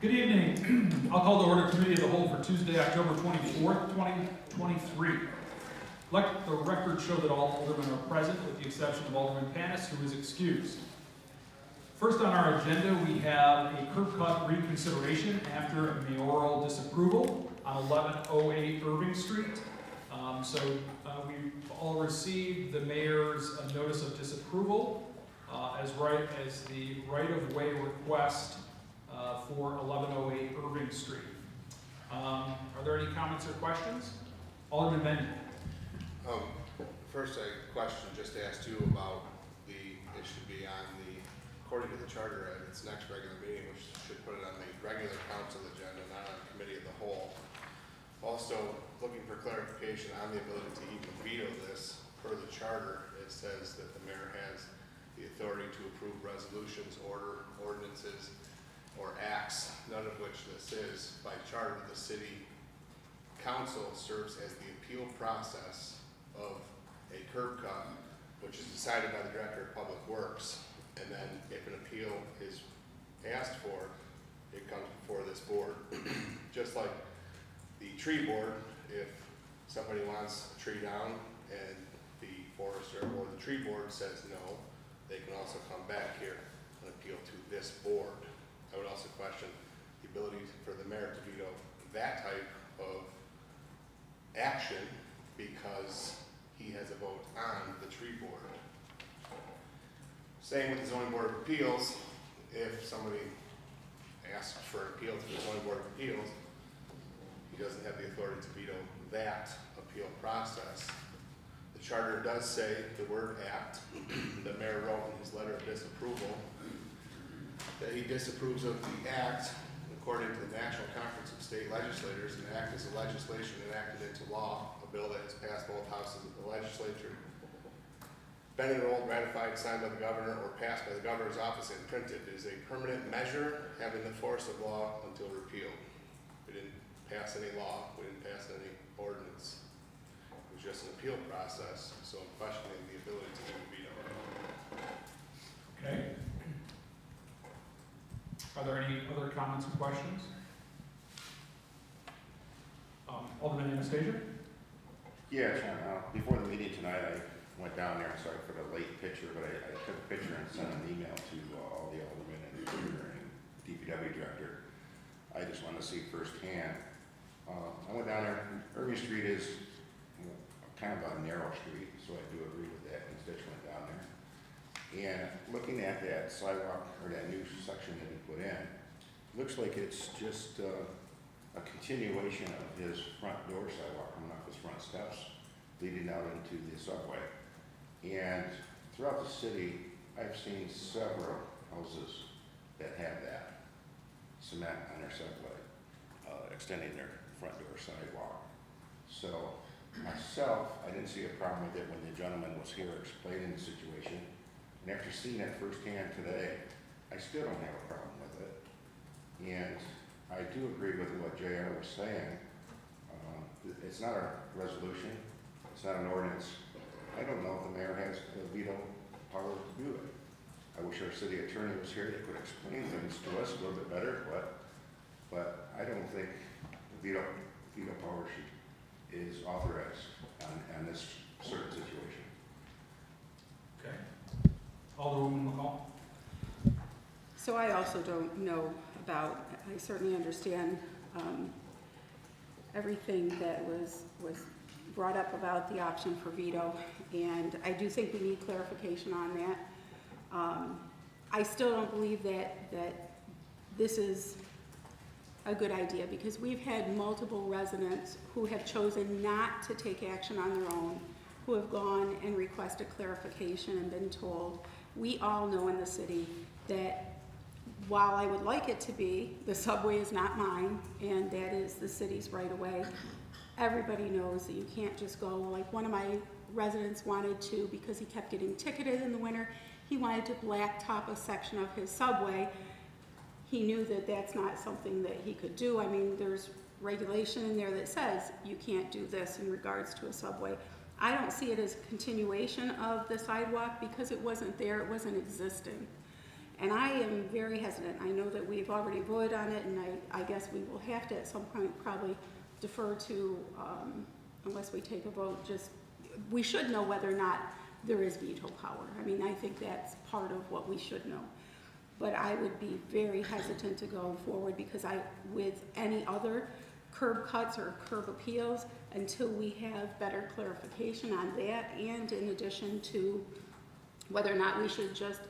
Good evening. I'll call the order committee of the whole for Tuesday, October 24th, 2023. Let the record show that all aldermen are present, with the exception of Alderman Panis, who is excused. First on our agenda, we have a curb cut reconsideration after a mayoral disapproval on 1108 Irving Street. We've all received the mayor's notice of disapproval as the right-of-way request for 1108 Irving Street. Are there any comments or questions? Alderman Benton. First, a question just asked you about it should be on according to the charter at its next regular meeting, which should put it on the regular council agenda, not on committee of the whole. Also, looking for clarification on the ability to even veto this. Per the charter, it says that the mayor has the authority to approve resolutions, ordinances, or acts, none of which this is. By charter, the city council serves as the appeal process of a curb cut, which is decided by the director of public works. And then if an appeal is asked for, it comes before this board. Just like the tree board, if somebody wants a tree down and the forester or the tree board says no, they can also come back here and appeal to this board. I would also question the ability for the mayor to veto that type of action because he has a vote on the tree board. Same with the zoning board of appeals. If somebody asks for an appeal to the zoning board of appeals, he doesn't have the authority to veto that appeal process. The charter does say the word act. The mayor wrote in his letter of disapproval that he disapproves of the act. According to the National Conference of State Legislators, an act is a legislation enacted into law, a bill that has passed both houses of the legislature, been enrolled, ratified, signed by the governor, or passed by the governor's office and printed. It is a permanent measure having the force of law until repealed. We didn't pass any law, we didn't pass any ordinance. It was just an appeal process, so I'm questioning the ability to even veto. Okay. Are there any other comments or questions? Alderman Anastasia? Yeah, John, before the meeting tonight, I went down there, sorry for the late picture, but I took a picture and sent an email to all the aldermen and DPW director. I just wanted to see firsthand. I went down there. Irving Street is kind of a narrow street, so I do agree with that constituent down there. And looking at that sidewalk, or that new section that he put in, looks like it's just a continuation of his front door sidewalk coming off his front steps, leading out into the subway. And throughout the city, I've seen several houses that have that cement on their subway, extending their front door sidewalk. So myself, I didn't see a problem with it when the gentleman was here explaining the situation. And after seeing it firsthand today, I still don't have a problem with it. And I do agree with what JR was saying. It's not a resolution, it's not an ordinance. I don't know if the mayor has the veto power to do it. I wish our city attorney was here that could explain things to us a little bit better, but I don't think the veto power is authorized on this certain situation. Okay. Alderwoman McCall? So I also don't know about, I certainly understand everything that was brought up about the option for veto, and I do think we need clarification on that. I still don't believe that this is a good idea, because we've had multiple residents who have chosen not to take action on their own, who have gone and requested clarification and been told. We all know in the city that while I would like it to be, the subway is not mine, and that is the city's right of way. Everybody knows that you can't just go, like one of my residents wanted to, because he kept getting ticketed in the winter, he wanted to blacktop a section of his subway. He knew that that's not something that he could do. I mean, there's regulation in there that says you can't do this in regards to a subway. I don't see it as a continuation of the sidewalk because it wasn't there, it wasn't existing. And I am very hesitant. I know that we've already voted on it, and I guess we will have to at some point probably defer to, unless we take a vote, we should know whether or not there is veto power. I mean, I think that's part of what we should know. But I would be very hesitant to go forward because with any other curb cuts or curb appeals, until we have better clarification on that, and in addition to whether or not we should just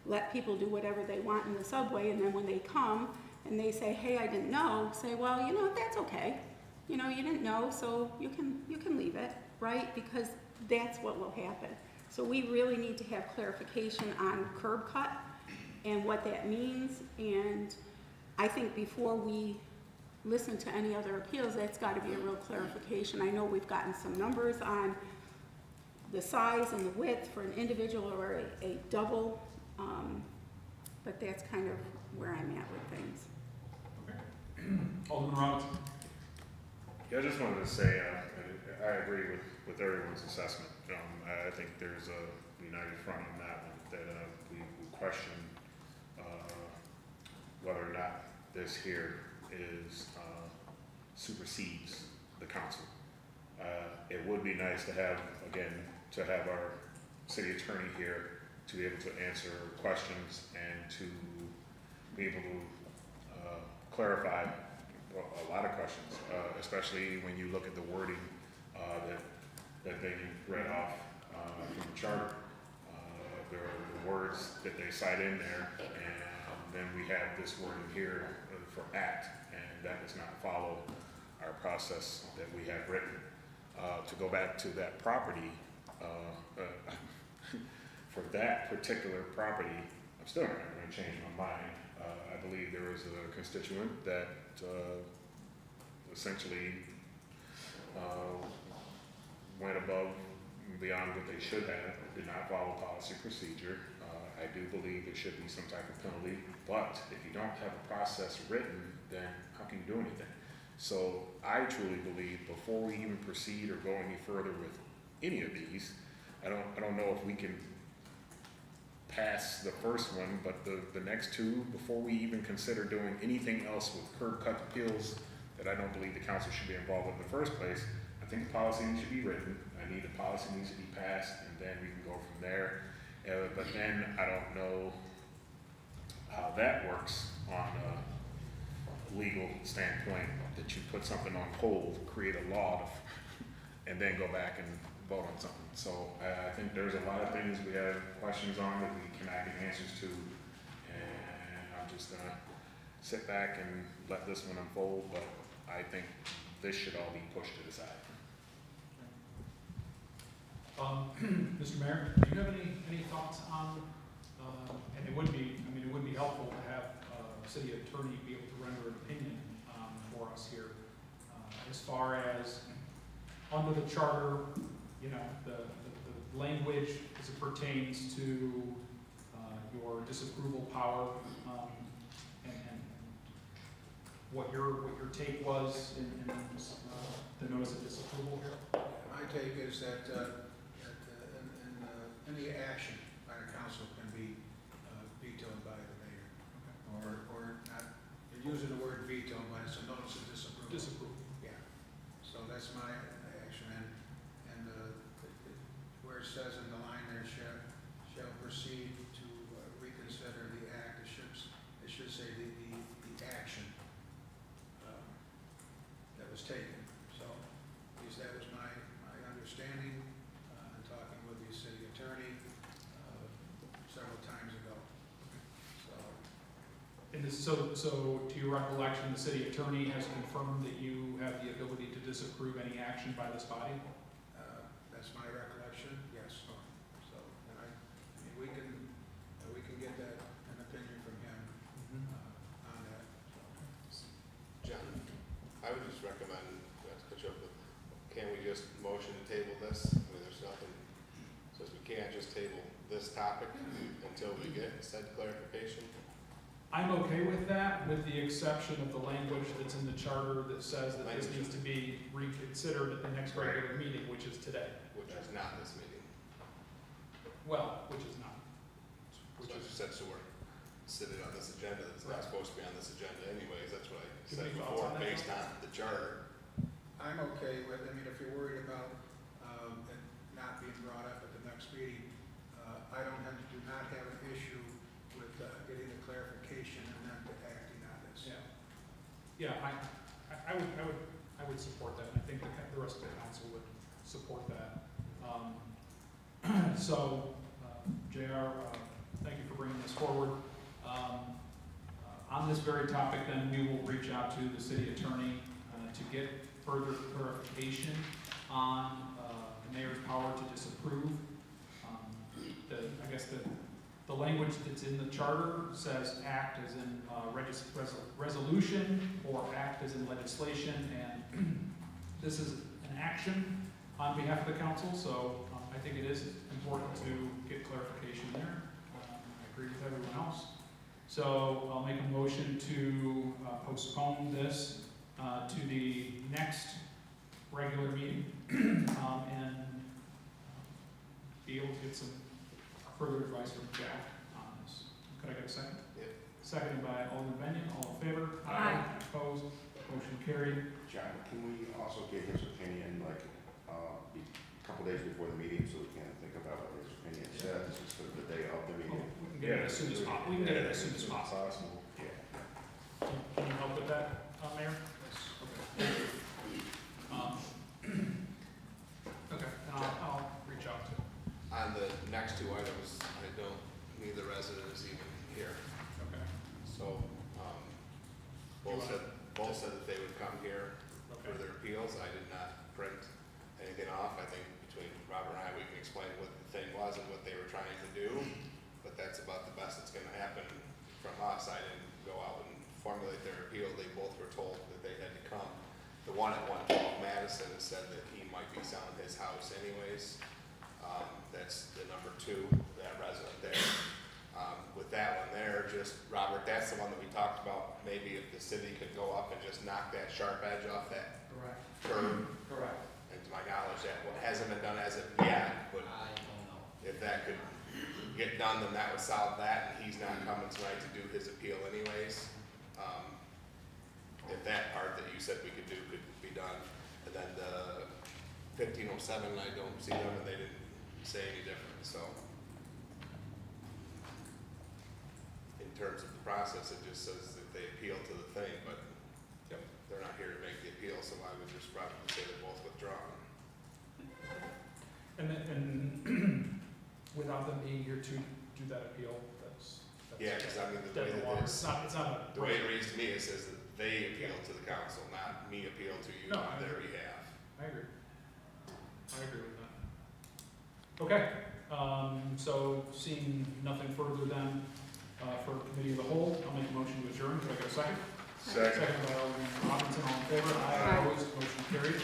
let people do whatever they want in the subway, and then when they come and they say, hey, I didn't know, say, well, that's okay. You didn't know, so you can leave it, right? Because that's what will happen. So we really need to have clarification on curb cut and what that means. And I think before we listen to any other appeals, that's got to be a real clarification. I know we've gotten some numbers on the size and the width for an individual or a double, but that's kind of where I'm at with things. Okay. Alderman Robinson. Yeah, I just wanted to say, I agree with everyone's assessment. I think there's a united front on that one, that we question whether or not this here supersedes the council. It would be nice to have our city attorney here to be able to answer questions and to be able to clarify a lot of questions, especially when you look at the wording that they read off from the charter. There are the words that they cite in there, and then we have this wording here for act, and that does not follow our process that we have written. To go back to that property, for that particular property, I'm still not going to change my mind. I believe there was a constituent that essentially went above and beyond what they should have, did not follow policy procedure. I do believe there should be some type of penalty, but if you don't have a process written, then how can you do anything? So I truly believe before we even proceed or go any further with any of these, I don't know if we can pass the first one, but the next two, before we even consider doing anything else with curb cut appeals that I don't believe the council should be involved in the first place, I think the policy needs to be written. The policy needs to be passed, and then we can go from there. But then I don't know how that works on a legal standpoint, that you put something on hold, create a law, and then go back and vote on something. So I think there's a lot of things we have questions on that we cannot get answers to, and I'm just gonna sit back and let this one unfold, but I think this should all be pushed to the side. Mr. Mayor, do you have any thoughts on, and it would be helpful to have a city attorney be able to render an opinion for us here, as far as under the charter, the language as it pertains to your disapproval power, and what your take was in the notice of disapproval here. My take is that any action by the council can be vetoed by the mayor, or not. You're using the word veto, but it's a notice of disapproval. Disapproval. Yeah. So that's my action, and where it says in the line there, shall proceed to reconsider the act. It should say the action that was taken. So at least that was my understanding. Talking with the city attorney several times ago. So to your recollection, the city attorney has confirmed that you have the ability to disapprove any action by this body? That's my recollection, yes. So, and I mean, we can get that, an opinion from him on that. John, I would just recommend, not to cut you off, but can we just motion to table this? I mean, there's nothing, says we can't just table this topic until we get said clarification. I'm okay with that, with the exception of the language that's in the charter that says that this needs to be reconsidered at the next regular meeting, which is today. Which is not this meeting. Well, which is not. Which is said sewer. sitting on this agenda that's not supposed to be on this agenda anyways. That's what I Do you said have any thoughts before, on that, based on the charter. I'm okay with, I mean, if you're worried about, it not being brought up at the next meeting, do not have an issue with, getting the clarification and then acting on this. Yeah, I would support that, and I think the rest of the council would support that. So, JR, thank you for bringing this forward. On this very topic, then, we will reach out to the city attorney to get further clarification on the mayor's power to disapprove. I guess the language that's in the charter says act as in resolution or act as in legislation, and this is an action on behalf of the council, so I think it is important to get clarification there. I agree with everyone else. So I'll make a motion to postpone this to the next regular meeting and be able to get some further advice from Jack on this. Could I get a second? Yep. Seconded by Alderman Benyon. All in favor? Aye. Opposed? Motion carried. John, can we also get his opinion, like, a couple days before the meeting, so we can think about what his opinion says instead of the day of the Oh, meeting? we can get it as soon as possible. We can get it as soon as possible. Yeah. Can you help with that, Mayor? Okay, and I'll reach out to. On the next two items, I don't, neither resident is even here. Okay. So, both said that they would come here for Okay. their appeals. I did not print anything off. I think between Robert and I, we can explain what the thing was and what they were trying to do, but that's about the best that's gonna happen from us. I didn't go out and formulate their appeal. They both were told that they had to come. The one at 112 Madison said that he might be selling his house anyways. That's the number 2, that resident there. With that one there, just, Robert, that's the one that we talked about, maybe if the city could go up and just knock that sharp edge off that Correct. curb. Correct. And to my knowledge, that one hasn't been done as of yet, but if that could get done, then that would solve that, and he's not coming tonight to do his appeal anyways. If that part that you said we could do could be done, and then the 1507, I don't see them, and they didn't say any different, so. In terms of the process, it just says that they appeal to the thing, but they're not here to make the appeal, so I would just probably say they're both withdrawn. And without them being here to do that appeal, that's. Yeah, because I mean, the Dead way in the that water. it's, It's not a. the way it reads to me, it says that they appeal to the council, not me appeal to you No, on I their agree. behalf. I agree. I agree with that. Okay, so seeing nothing further then, for committee of the whole, I'll make a motion to adjourn. Could I get a second? Second. Second by Alderman Robinson, all in favor? Aye. Opposed? Motion carried.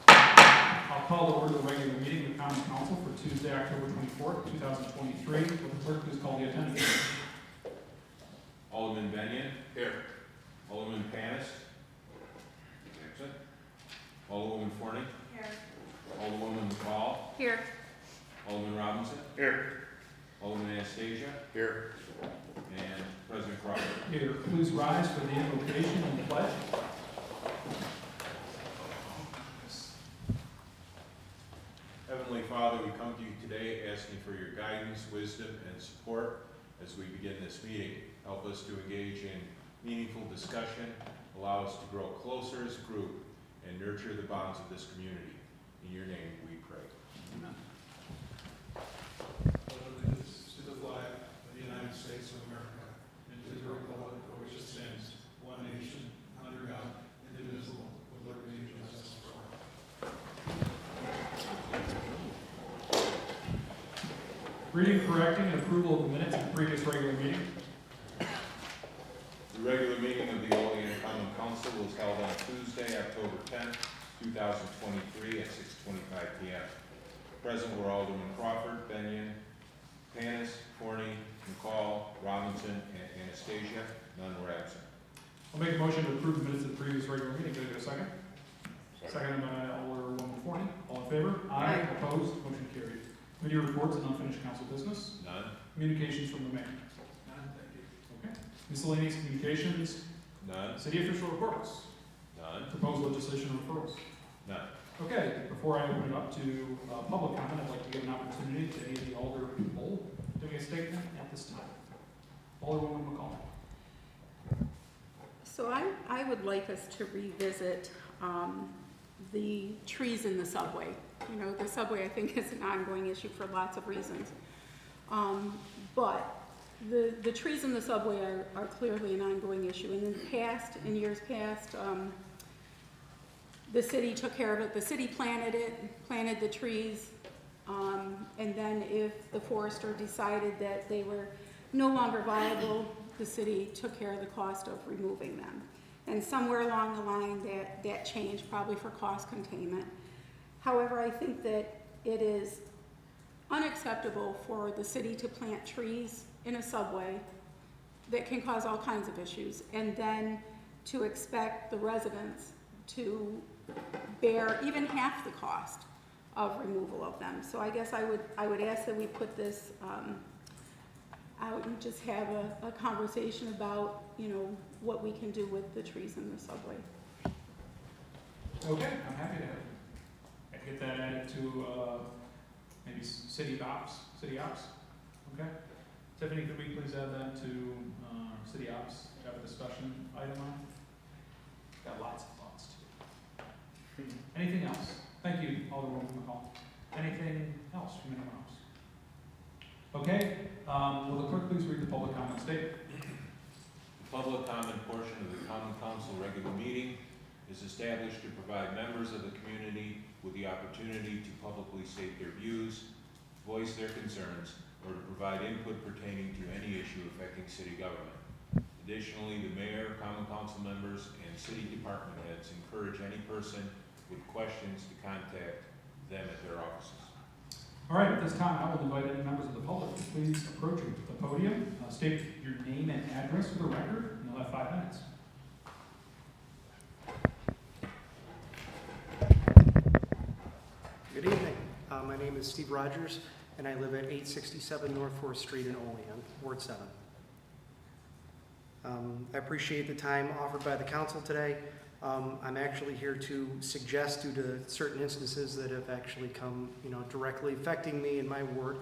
I'll call to order the regular meeting of the common council for Tuesday, October 24th, 2023. Will the clerk please call the attendance? Alderman Benyon, Here. Alderman Panis. Absent. Alderwoman Forney, Here. Alderwoman McCall, Here. Alderman Robinson, Here. Alderman Anastasia, Here. and President Crawford. Here, please rise for the invocation and pledge. Heavenly Father, we come to you today asking for your guidance, wisdom, and support as we begin this meeting. Help us to engage in meaningful discussion, allow us to grow closer as a group, and nurture the bonds of this community. In your name we pray. Amen. Allegiance to the flag of the United States of America and to the republic for which it stands, one nation, under God, indivisible, with liberty and justice for all. Reading, correcting, and approval of the minutes of the previous regular meeting. The regular meeting of the Olean Common Council was held on Tuesday, October 10th, 2023 at 6:25 p.m. Present were Alderman Crawford, Benyon, Panis, Forney, McCall, Robinson, and Anastasia. None were absent. I'll make a motion to approve the minutes of the previous regular meeting. Could I get a second? Seconded by Alderwoman Forney. All in favor? Aye. Opposed? Motion carried. Committee reports and unfinished council business. None? Communications from the mayor. None, thank you. Okay. Miscellaneous communications. None? City official reports. None? Proposed legislation referrals. None? Okay, before I open it up to public comment, I'd like to give an opportunity to any of the alder people doing a statement at this time. Alderwoman McCall. So I would like us to revisit the trees in the subway. You know, the subway, I think, is an ongoing issue for lots of reasons. But the trees in the subway are clearly an ongoing issue. And in years past, the city took care of it. The city planted the trees. And then if the forester decided that they were no longer viable, the city took care of the cost of removing them. And somewhere along the line, that changed, probably for cost containment. However, I think that it is unacceptable for the city to plant trees in a subway that can cause all kinds of issues, and then to expect the residents to bear even half the cost of removal of them. So I guess I would ask that we put this out and just have a conversation about, you know, what we can do with the trees in the subway. Okay, I'm happy to get that added to maybe city ops. Okay. Tiffany, could we please add that to city ops? Have a discussion item on. Got lots of thoughts too. Anything else? Thank you, Alderwoman McCall. Anything else from anyone else? Okay. Will the clerk please read the public comment statement? The public comment portion of the common council regular meeting is established to provide members of the community with the opportunity to publicly state their views, voice their concerns, or to provide input pertaining to any issue affecting city government. Additionally, the mayor, common council members, and city department heads encourage any person with questions to contact them at their offices. All right, at this time, I will invite any members of the public to please approach the podium. State your name and address for the record, and you'll have 5 minutes. Good evening. My name is Steve Rogers, and I live at 867 North 4th Street in Olean, Ward 7. I appreciate the time offered by the council today. I'm actually here to suggest, due to certain instances that have actually come, directly affecting me in my ward,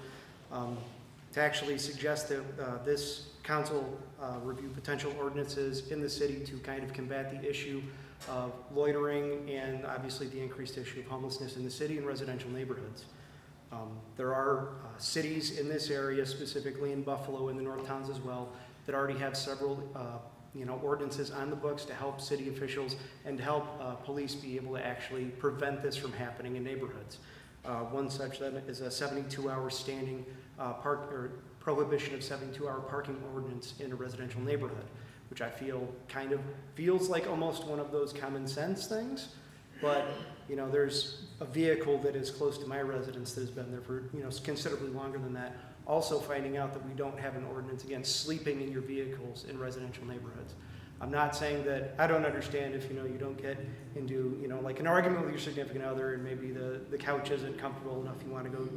to actually suggest that this council review potential ordinances in the city to kind of combat the issue of loitering and obviously the increased issue of homelessness in the city and residential neighborhoods. There are cities in this area, specifically in Buffalo and the North Towns as well, that already have several ordinances on the books to help city officials and to help police be able to actually prevent this from happening in neighborhoods. One such then is a 72-hour standing prohibition of 72-hour parking ordinance in a residential neighborhood, which I feel kind of feels like almost one of those common sense things. But, there's a vehicle that is close to my residence that has been there for, considerably longer than that. Also finding out that we don't have an ordinance against sleeping in your vehicles in residential neighborhoods. I'm not saying that I don't understand if, you don't get into, like an argument with your significant other and maybe the couch isn't comfortable enough, you want to go,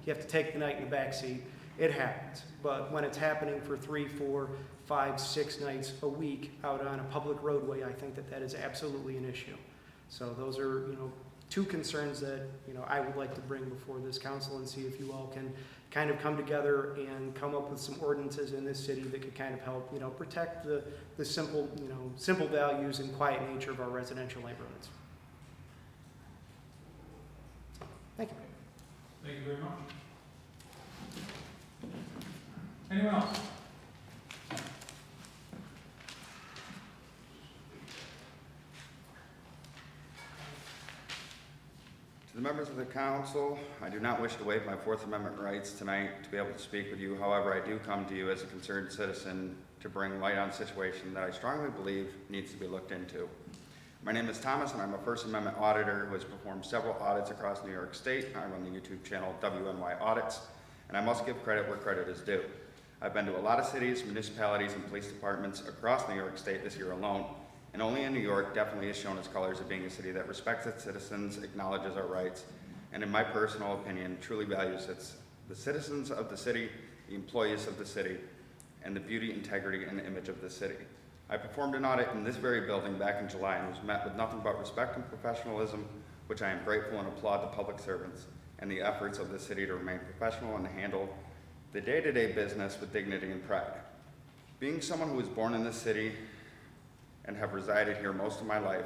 you have to take the night in the back seat. It happens. But when it's happening for 3, 4, 5, 6 nights a week out on a public roadway, I think that is absolutely an issue. So those are, 2 concerns that, I would like to bring before this council and see if you all can kind of come together and come up with some ordinances in this city that could kind of help, protect the simple, simple values and quiet nature of our residential neighborhoods. Thank you. Thank you very much. Anyone else? To the members of the council, I do not wish to waive my Fourth Amendment rights tonight to be able to speak with you. However, I do come to you as a concerned citizen to bring light on a situation that I strongly believe needs to be looked into. My name is Thomas, and I'm a First Amendment auditor who has performed several audits across New York State. I run the YouTube channel WNY Audits, and I must give credit where credit is due. I've been to a lot of cities, municipalities, and police departments across New York State this year alone. And only in New York definitely has shown its colors of being a city that respects its citizens, acknowledges our rights, and in my personal opinion, truly values its the citizens of the city, the employees of the city, and the beauty, integrity, and image of the city. I performed an audit in this very building back in July and was met with nothing but respect and professionalism, which I am grateful and applaud the public servants and the efforts of the city to remain professional and handle the day-to-day business with dignity and pride. Being someone who was born in this city and have resided here most of my life,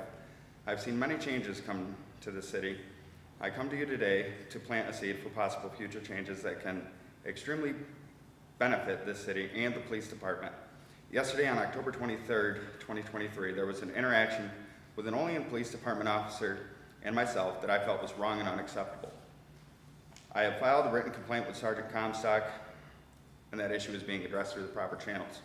I've seen many changes come to the city. I come to you today to plant a seed for possible future changes that can extremely benefit this city and the police department. Yesterday, on October 23rd, 2023, there was an interaction with an Olean Police Department officer and myself that I felt was wrong and unacceptable. I have filed a written complaint with Sergeant Comstock, and that issue is being addressed through the proper channels.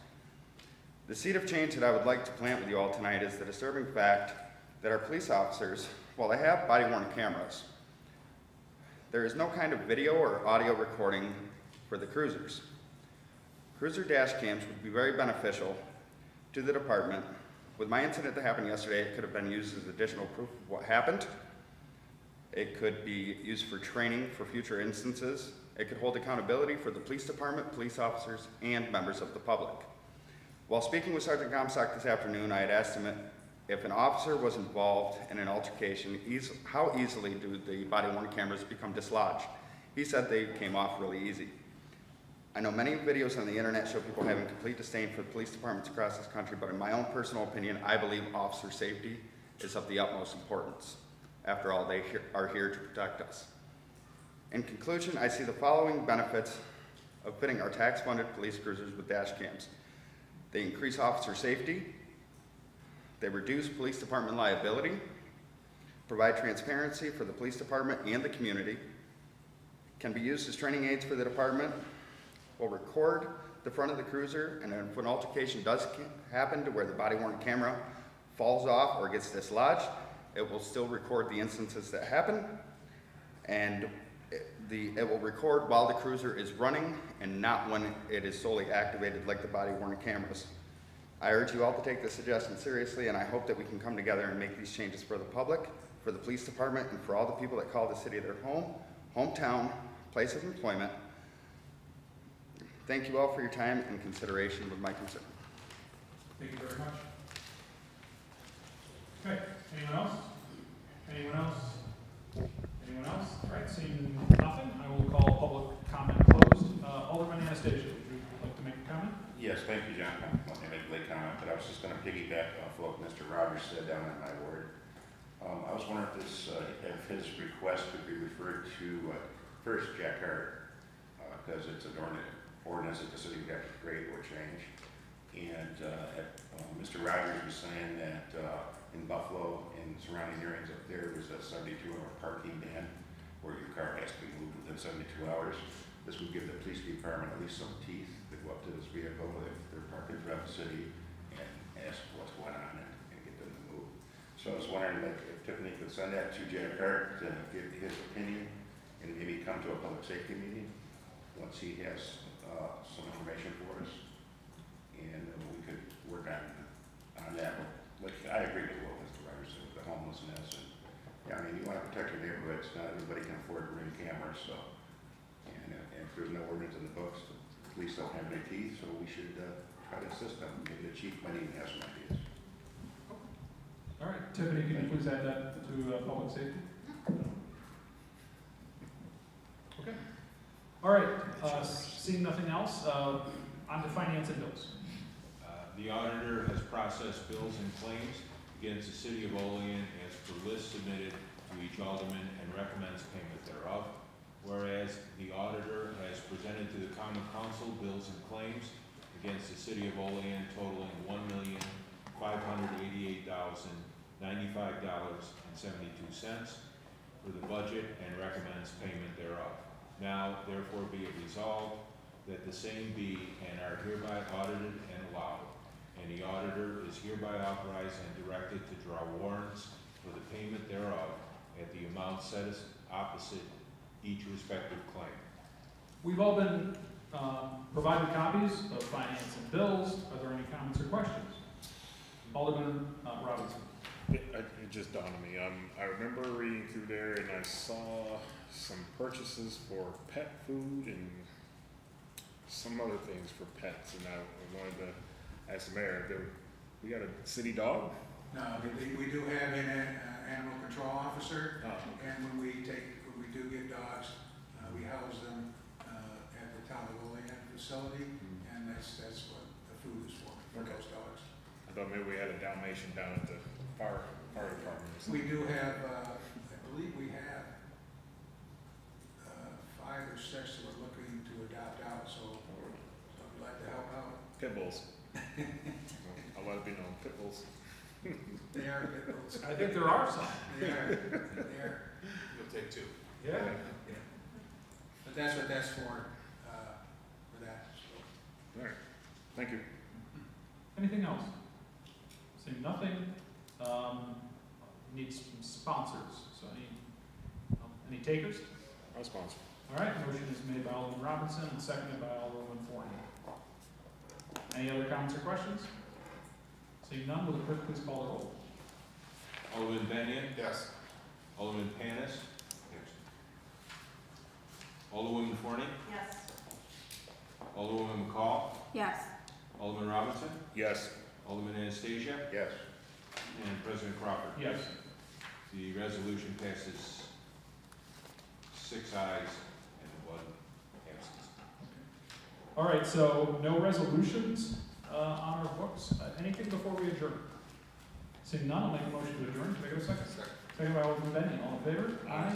The seed of change that I would like to plant with you all tonight is the disturbing fact that our police officers, while they have body-worn cameras, there is no kind of video or audio recording for the cruisers. Cruiser dash cams would be very beneficial to the department. With my incident that happened yesterday, it could have been used as additional proof of what happened. It could be used for training for future instances. It could hold accountability for the police department, police officers, and members of the public. While speaking with Sergeant Comstock this afternoon, I had asked him if an officer was involved in an altercation, how easily do the body-worn cameras become dislodged? He said they came off really easy. I know many videos on the internet show people having complete disdain for the police departments across this country, but in my own personal opinion, I believe officer safety is of the utmost importance. After all, they are here to protect us. In conclusion, I see the following benefits of fitting our tax-funded police cruisers with dash cams. They increase officer safety, they reduce police department liability, provide transparency for the police department and the community, can be used as training aids for the department, will record the front of the cruiser, and if an altercation does happen to where the body-worn camera falls off or gets dislodged, it will still record the instances that happen, and it will record while the cruiser is running and not when it is solely activated like the body-worn cameras. I urge you all to take this suggestion seriously, and I hope that we can come together and make these changes for the public, for the police department, and for all the people that call the city their home, hometown, place of employment. Thank you all for your time and consideration with my concern. Thank you very much. Okay, anyone else? Anyone else? Anyone else? All right, seeing nothing, I will call public comment closed. Alderman Anastasia, would you like to make a comment? Yes, thank you, John. I'm not going to make a late comment, but I was just going to piggyback off what Mr. Rogers said down in my ward. I was wondering if his request could be referred to first Jack Hart, because it's an ordinance that the city would have to create or change. And Mr. Rogers was saying that in Buffalo and surrounding areas up there, there's a 72-hour parking ban where your car has to be moved within 72 hours. This would give the police department at least some teeth to go up to this vehicle if they're parking throughout the city and ask what's going on and get them to move. So I was wondering if Tiffany could send that to Jack Hart to give his opinion and maybe come to a public safety meeting once he has some information for us, and we could work on that. Like, I agree with what Mr. Ryder said with the homelessness, and yeah, I mean, you want to protect your neighborhoods. Not everybody can afford to ring cameras, so and if there's no ordinance in the books, the police don't have any teeth, so we should try to assist them. Maybe the chief might even have some ideas. All right, Tiffany, can you please add that to public safety? Okay. All right, seeing nothing else, on to finance and bills. The auditor has processed bills and claims against the city of Olean as per list submitted to each alderman and recommends payment thereof. Whereas the auditor has presented to the common council bills and claims against the city of Olean totaling $1,588,095.72 for the budget and recommends payment thereof. Now, therefore, be it resolved that the same be and are hereby audited and allowed, and the auditor is hereby authorized and directed to draw warrants for the payment thereof at the amount set as opposite each respective claim. We've all been provided copies of finance and bills. Are there any comments or questions? Alderman Robinson. It just dawned on me, I remember reading through there and I saw some purchases for pet food and some other things for pets, and I wanted to ask the mayor, we got a city dog? No, we do have an animal control officer, Oh, and when we do get dogs, we house them at the town of Olean facility, and that's what the food is for Okay. those dogs. I thought maybe we had a Dalmatian down at the fire department or something. We do have, I believe we have 5 or 6 that we're looking to adopt out, so I'd like to help out. Pit bulls. I'll let it be known, pit bulls. They are pit bulls. I think there are some. They are. You'll take 2. Yeah. But that's what that's for that, so. All right, thank you. Anything else? Seeing nothing, need some sponsors, so any takers? I'll sponsor. All right, motion is made by Alderman Robinson and seconded by Alderman Forney. Any other comments or questions? Seeing none, will the clerk please call the roll? Alderman Benyon, Yes. Alderman Panis. Alderwoman Forney, Yes. Alderwoman McCall, Yes. Alderman Robinson, Yes. Alderman Anastasia, Yes. and President Crawford. Yes. The resolution passes 6 ayes and 1 absence. All right, so no resolutions on our books. Anything before we adjourn? Seeing none, I'll make a motion to adjourn. Can I get a second? Second. Second by Alderman Benyon. All in favor? Aye.